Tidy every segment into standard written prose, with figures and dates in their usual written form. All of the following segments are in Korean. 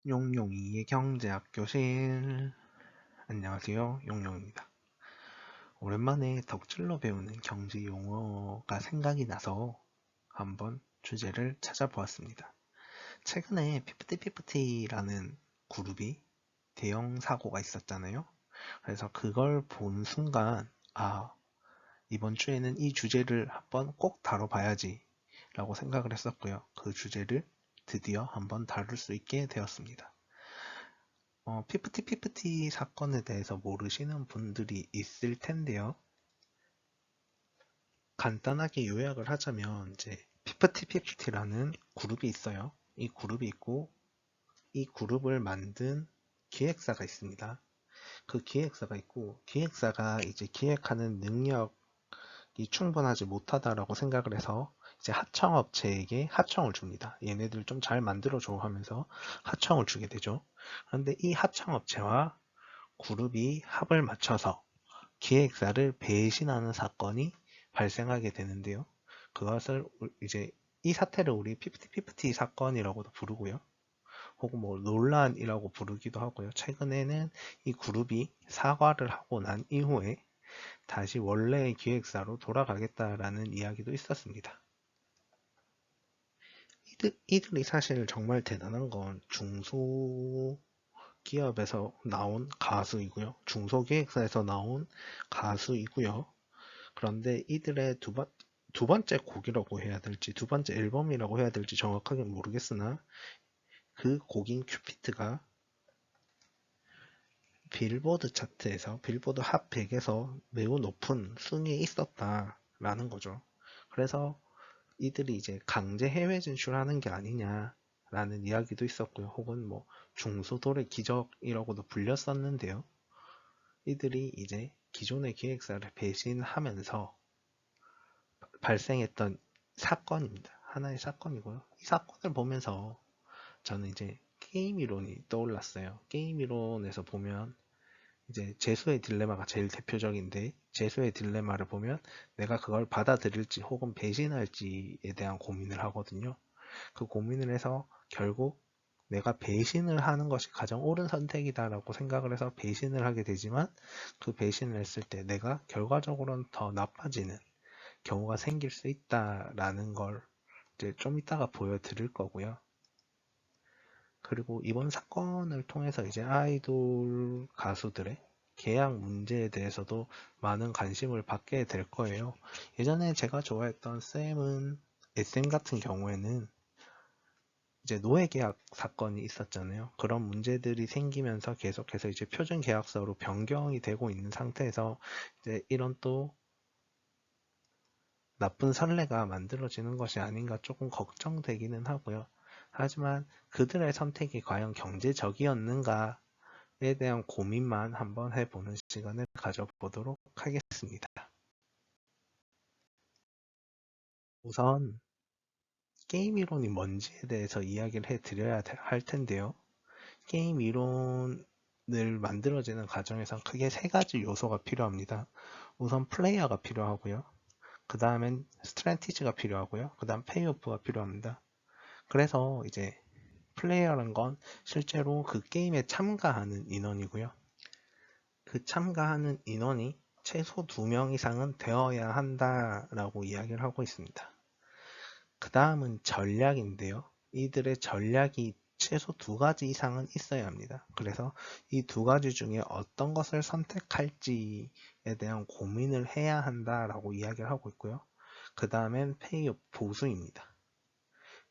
용용이의 경제학 교실. 안녕하세요, 용용입니다. 오랜만에 덕질로 배우는 경제 용어가 생각이 나서 한번 주제를 찾아보았습니다. 최근에 피프티피프티라는 그룹이 대형 사고가 있었잖아요. 그래서 그걸 본 순간, 이번 주에는 이 주제를 한번 꼭 다뤄봐야지 라고 생각을 했었고요. 그 주제를 드디어 한번 다룰 수 있게 되었습니다. 피프티 사건에 대해서 모르시는 분들이 있을 텐데요. 간단하게 요약을 하자면 이제 피프티라는 그룹이 있어요. 이 그룹이 있고 이 그룹을 만든 기획사가 있습니다. 그 기획사가 있고 기획사가 이제 기획하는 능력이 충분하지 못하다라고 생각을 해서 이제 하청업체에게 하청을 줍니다. 얘네들 좀 잘 만들어줘 하면서 하청을 주게 되죠. 그런데 이 하청업체와 그룹이 합을 맞춰서 기획사를 배신하는 사건이 발생하게 되는데요. 그것을 이제 이 사태를 우리 피프티 사건이라고도 부르고요. 혹은 뭐 논란이라고 부르기도 하고요. 최근에는 이 그룹이 사과를 하고 난 이후에 다시 원래의 기획사로 돌아가겠다라는 이야기도 있었습니다. 이들이 사실 정말 대단한 건 중소기업에서 나온 가수이고요. 중소기획사에서 나온 가수이고요. 그런데 이들의 두 번째 곡이라고 해야 될지, 두 번째 앨범이라고 해야 될지 정확하게 모르겠으나, 그 곡인 큐피트가 빌보드 차트에서, 빌보드 핫 100에서 매우 높은 순위에 있었다라는 거죠. 그래서 이들이 이제 강제 해외 진출하는 게 아니냐라는 이야기도 있었고요. 혹은 뭐 중소돌의 기적이라고도 불렸었는데요. 이들이 이제 기존의 기획사를 배신하면서 발생했던 사건입니다. 하나의 사건이고요. 이 사건을 보면서 저는 이제 게임 이론이 떠올랐어요. 게임 이론에서 보면 이제 재수의 딜레마가 제일 대표적인데, 재수의 딜레마를 보면 내가 그걸 받아들일지 혹은 배신할지에 대한 고민을 하거든요. 그 고민을 해서 결국 내가 배신을 하는 것이 가장 옳은 선택이다라고 생각을 해서 배신을 하게 되지만, 그 배신을 했을 때 내가 결과적으로는 더 나빠지는 경우가 생길 수 있다라는 걸 이제 좀 이따가 보여드릴 거고요. 그리고 이번 사건을 통해서 이제 아이돌 가수들의 계약 문제에 대해서도 많은 관심을 받게 될 거예요. 예전에 제가 좋아했던 SM 같은 경우에는 이제 노예 계약 사건이 있었잖아요. 그런 문제들이 생기면서 계속해서 이제 표준 계약서로 변경이 되고 있는 상태에서 이제 이런 또 나쁜 선례가 만들어지는 것이 아닌가 조금 걱정되기는 하고요. 하지만 그들의 선택이 과연 경제적이었는가에 대한 고민만 한번 해보는 시간을 가져보도록 하겠습니다. 우선 게임 이론이 뭔지에 대해서 이야기를 해드려야 할 텐데요. 게임 이론을 만들어지는 과정에선 크게 세 가지 요소가 필요합니다. 우선 플레이어가 필요하고요. 그 다음엔 스트래티지가 필요하고요. 그 다음 페이오프가 필요합니다. 그래서 이제 플레이어란 건 실제로 그 게임에 참가하는 인원이고요. 그 참가하는 인원이 최소 2명 이상은 되어야 한다라고 이야기를 하고 있습니다. 그 다음은 전략인데요. 이들의 전략이 최소 2가지 이상은 있어야 합니다. 그래서 이 2가지 중에 어떤 것을 선택할지에 대한 고민을 해야 한다라고 이야기를 하고 있고요. 그 다음엔 페이오프 보수입니다.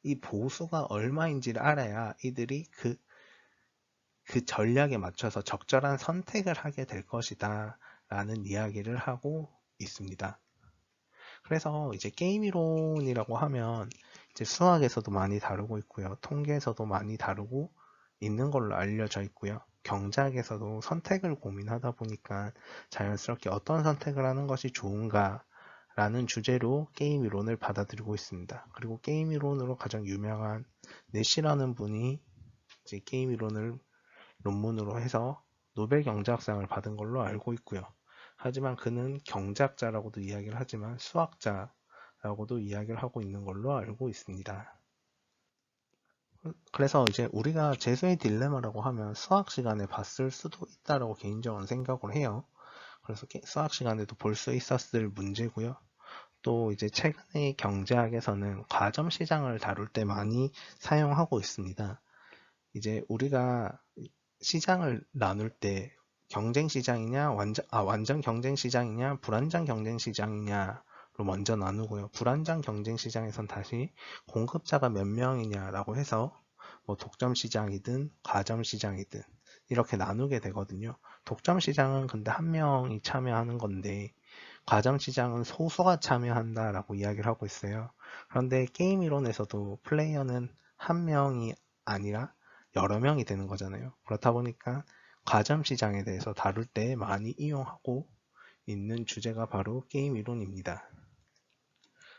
이 보수가 얼마인지를 알아야 이들이 그 전략에 맞춰서 적절한 선택을 하게 될 것이다 라는 이야기를 하고 있습니다. 그래서 이제 게임 이론이라고 하면 이제 수학에서도 많이 다루고 있고요. 통계에서도 많이 다루고 있는 걸로 알려져 있고요. 경제학에서도 선택을 고민하다 보니까 자연스럽게 어떤 선택을 하는 것이 좋은가 라는 주제로 게임 이론을 받아들이고 있습니다. 그리고 게임 이론으로 가장 유명한 내시라는 분이 이제 게임 이론을 논문으로 해서 노벨 경제학상을 받은 걸로 알고 있고요. 하지만 그는 경제학자라고도 이야기를 하지만 수학자라고도 이야기를 하고 있는 걸로 알고 있습니다. 그래서 이제 우리가 재수의 딜레마라고 하면 수학 시간에 봤을 수도 있다라고 개인적으로 생각을 해요. 그래서 수학 시간에도 볼 수 있었을 문제고요. 또 이제 최근에 경제학에서는 과점 시장을 다룰 때 많이 사용하고 있습니다. 이제 우리가 시장을 나눌 때 경쟁 시장이냐 완전 경쟁 시장이냐 불완전 경쟁 시장이냐로 먼저 나누고요. 불완전 경쟁 시장에선 다시 공급자가 몇 명이냐라고 해서 뭐 독점 시장이든 과점 시장이든 이렇게 나누게 되거든요. 독점 시장은 근데 한 명이 참여하는 건데 과점 시장은 소수가 참여한다라고 이야기를 하고 있어요. 그런데 게임 이론에서도 플레이어는 한 명이 아니라 여러 명이 되는 거잖아요. 그렇다 보니까 과점 시장에 대해서 다룰 때 많이 이용하고 있는 주제가 바로 게임 이론입니다.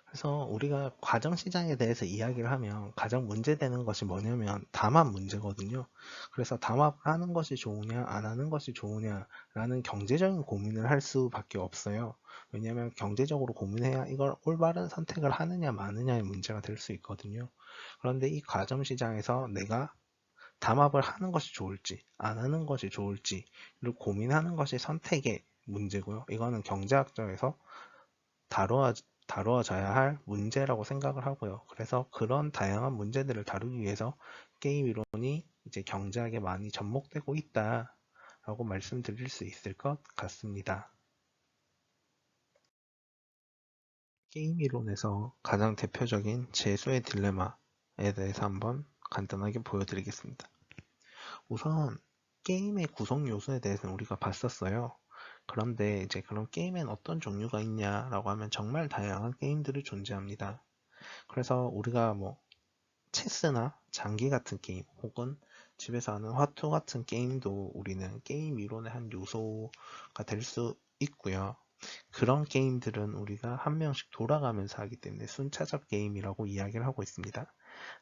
그래서 우리가 과정 시장에 대해서 이야기를 하면 가장 문제되는 것이 뭐냐면 담합 문제거든요. 그래서 담합을 하는 것이 좋으냐 안 하는 것이 좋으냐라는 경제적인 고민을 할 수밖에 없어요. 왜냐하면 경제적으로 고민해야 이걸 올바른 선택을 하느냐 마느냐의 문제가 될 수 있거든요. 그런데 이 과점 시장에서 내가 담합을 하는 것이 좋을지 안 하는 것이 좋을지를 고민하는 것이 선택의 문제고요. 이거는 경제학적에서 다루어, 다루어져야 할 문제라고 생각을 하고요. 그래서 그런 다양한 문제들을 다루기 위해서 게임 이론이 이제 경제학에 많이 접목되고 있다라고 말씀드릴 수 있을 것 같습니다. 게임 이론에서 가장 대표적인 재수의 딜레마에 대해서 한번 간단하게 보여드리겠습니다. 우선 게임의 구성 요소에 대해서는 우리가 봤었어요. 그런데 이제 그런 게임엔 어떤 종류가 있냐라고 하면 정말 다양한 게임들이 존재합니다. 그래서 우리가 뭐 체스나 장기 같은 게임 혹은 집에서 하는 화투 같은 게임도 우리는 게임 이론의 한 요소가 될 수 있고요. 그런 게임들은 우리가 한 명씩 돌아가면서 하기 때문에 순차적 게임이라고 이야기를 하고 있습니다.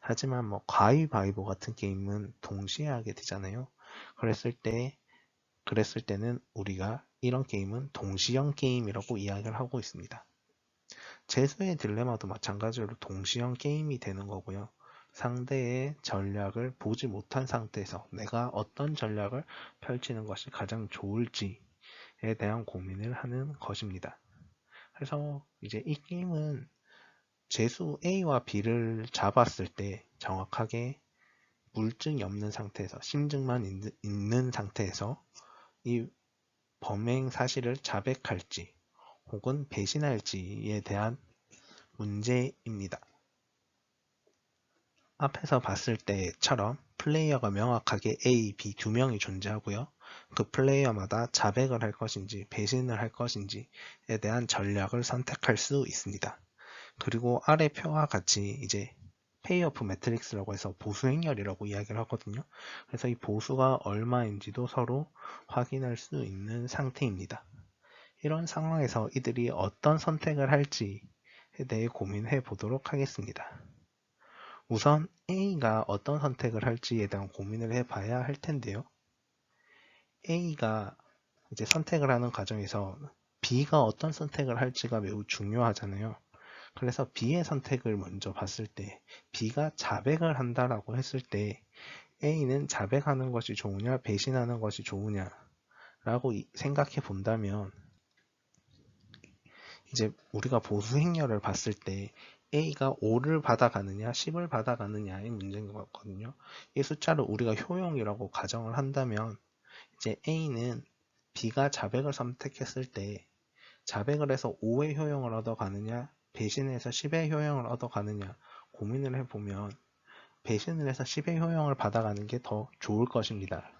하지만 뭐 가위바위보 같은 게임은 동시에 하게 되잖아요. 그랬을 때 그랬을 때는 우리가 이런 게임은 동시형 게임이라고 이야기를 하고 있습니다. 재수의 딜레마도 마찬가지로 동시형 게임이 되는 거고요. 상대의 전략을 보지 못한 상태에서 내가 어떤 전략을 펼치는 것이 가장 좋을지에 대한 고민을 하는 것입니다. 그래서 이제 이 게임은 재수 A와 B를 잡았을 때 정확하게 물증이 없는 상태에서 심증만 있는 상태에서 이 범행 사실을 자백할지 혹은 배신할지에 대한 문제입니다. 앞에서 봤을 때처럼 플레이어가 명확하게 A, B 두 명이 존재하고요. 그 플레이어마다 자백을 할 것인지 배신을 할 것인지에 대한 전략을 선택할 수 있습니다. 그리고 아래 표와 같이 이제 페이오프 매트릭스라고 해서 보수 행렬이라고 이야기를 하거든요. 그래서 이 보수가 얼마인지도 서로 확인할 수 있는 상태입니다. 이런 상황에서 이들이 어떤 선택을 할지에 대해 고민해 보도록 하겠습니다. 우선 A가 어떤 선택을 할지에 대한 고민을 해봐야 할 텐데요. A가 이제 선택을 하는 과정에서 B가 어떤 선택을 할지가 매우 중요하잖아요. 그래서 B의 선택을 먼저 봤을 때 B가 자백을 한다라고 했을 때 A는 자백하는 것이 좋으냐 배신하는 것이 좋으냐 라고 생각해 본다면 이제 우리가 보수 행렬을 봤을 때 A가 5를 받아가느냐 10을 받아가느냐의 문제인 것 같거든요. 이 숫자를 우리가 효용이라고 가정을 한다면 이제 A는 B가 자백을 선택했을 때 자백을 해서 5의 효용을 얻어가느냐 배신을 해서 10의 효용을 얻어가느냐 고민을 해보면 배신을 해서 10의 효용을 받아가는 게 더 좋을 것입니다.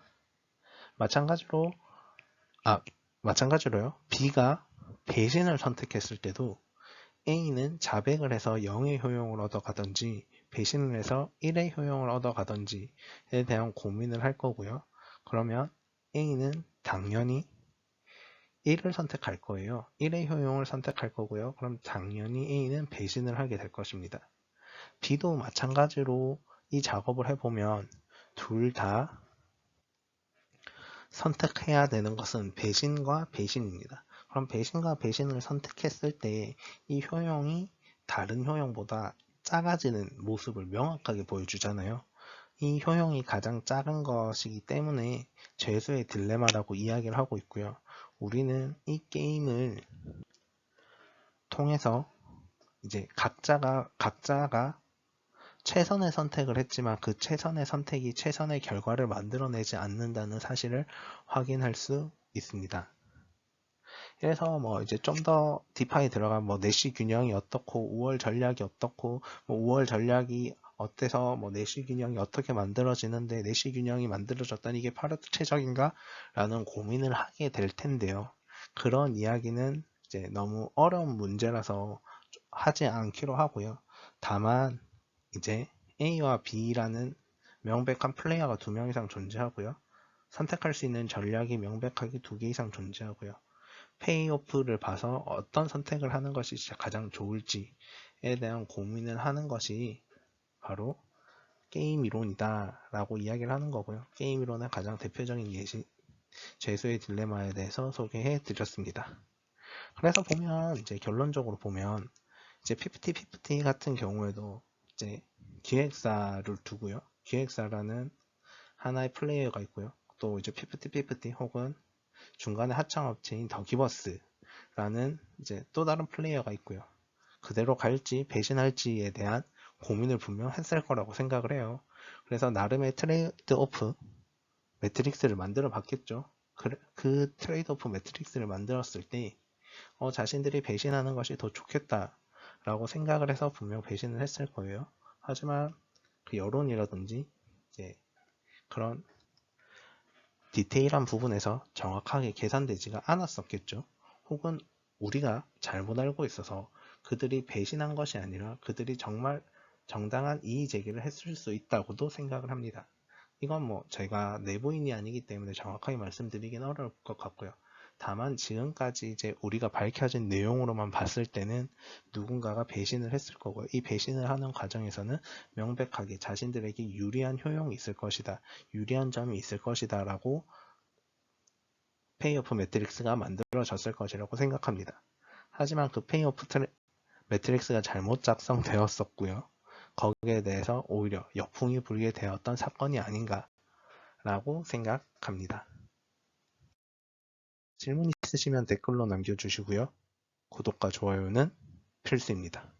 마찬가지로 마찬가지로요. B가 배신을 선택했을 때도 A는 자백을 해서 0의 효용을 얻어가든지 배신을 해서 1의 효용을 얻어가든지에 대한 고민을 할 거고요. 그러면 A는 당연히 1을 선택할 거예요. 1의 효용을 선택할 거고요. 그럼 당연히 A는 배신을 하게 될 것입니다. B도 마찬가지로 이 작업을 해보면 둘 다 선택해야 되는 것은 배신과 배신입니다. 그럼 배신과 배신을 선택했을 때 이 효용이 다른 효용보다 작아지는 모습을 명확하게 보여주잖아요. 이 효용이 가장 작은 것이기 때문에 죄수의 딜레마라고 이야기를 하고 있고요. 우리는 이 게임을 통해서 이제 각자가 최선의 선택을 했지만 그 최선의 선택이 최선의 결과를 만들어내지 않는다는 사실을 확인할 수 있습니다. 그래서 뭐 이제 좀 더 딥하게 들어가면 뭐 내시 균형이 어떻고 5월 전략이 어떻고 뭐 5월 전략이 어때서 뭐 내시 균형이 어떻게 만들어지는데 내시 균형이 만들어졌다니 이게 파르트 최적인가? 라는 고민을 하게 될 텐데요. 그런 이야기는 이제 너무 어려운 문제라서 하지 않기로 하고요. 다만 이제 A와 B라는 명백한 플레이어가 2명 이상 존재하고요. 선택할 수 있는 전략이 명백하게 2개 이상 존재하고요. 페이오프를 봐서 어떤 선택을 하는 것이 가장 좋을지에 대한 고민을 하는 것이 바로 게임 이론이다 라고 이야기를 하는 거고요. 게임 이론의 가장 대표적인 예시, 죄수의 딜레마에 대해서 소개해 드렸습니다. 그래서 보면 이제 결론적으로 보면 이제 50-50 같은 경우에도 이제 기획사를 두고요. 기획사라는 하나의 플레이어가 있고요. 또 이제 50-50 혹은 중간에 하청업체인 더기버스라는 이제 또 다른 플레이어가 있고요. 그대로 갈지 배신할지에 대한 고민을 분명 했을 거라고 생각을 해요. 그래서 나름의 트레이드 오프 매트릭스를 만들어 봤겠죠. 그 트레이드 오프 매트릭스를 만들었을 때 자신들이 배신하는 것이 더 좋겠다라고 생각을 해서 분명 배신을 했을 거예요. 하지만 그 여론이라든지 이제 그런 디테일한 부분에서 정확하게 계산되지가 않았었겠죠. 혹은 우리가 잘못 알고 있어서 그들이 배신한 것이 아니라 그들이 정말 정당한 이의 제기를 했을 수 있다고도 생각을 합니다. 이건 뭐 제가 내부인이 아니기 때문에 정확하게 말씀드리긴 어려울 것 같고요. 다만 지금까지 이제 우리가 밝혀진 내용으로만 봤을 때는 누군가가 배신을 했을 거고요. 이 배신을 하는 과정에서는 명백하게 자신들에게 유리한 효용이 있을 것이다. 유리한 점이 있을 것이다 라고 페이오프 매트릭스가 만들어졌을 것이라고 생각합니다. 하지만 그 페이오프 매트릭스가 잘못 작성되었었고요. 거기에 대해서 오히려 역풍이 불게 되었던 사건이 아닌가라고 생각합니다. 질문 있으시면 댓글로 남겨주시고요. 구독과 좋아요는 필수입니다.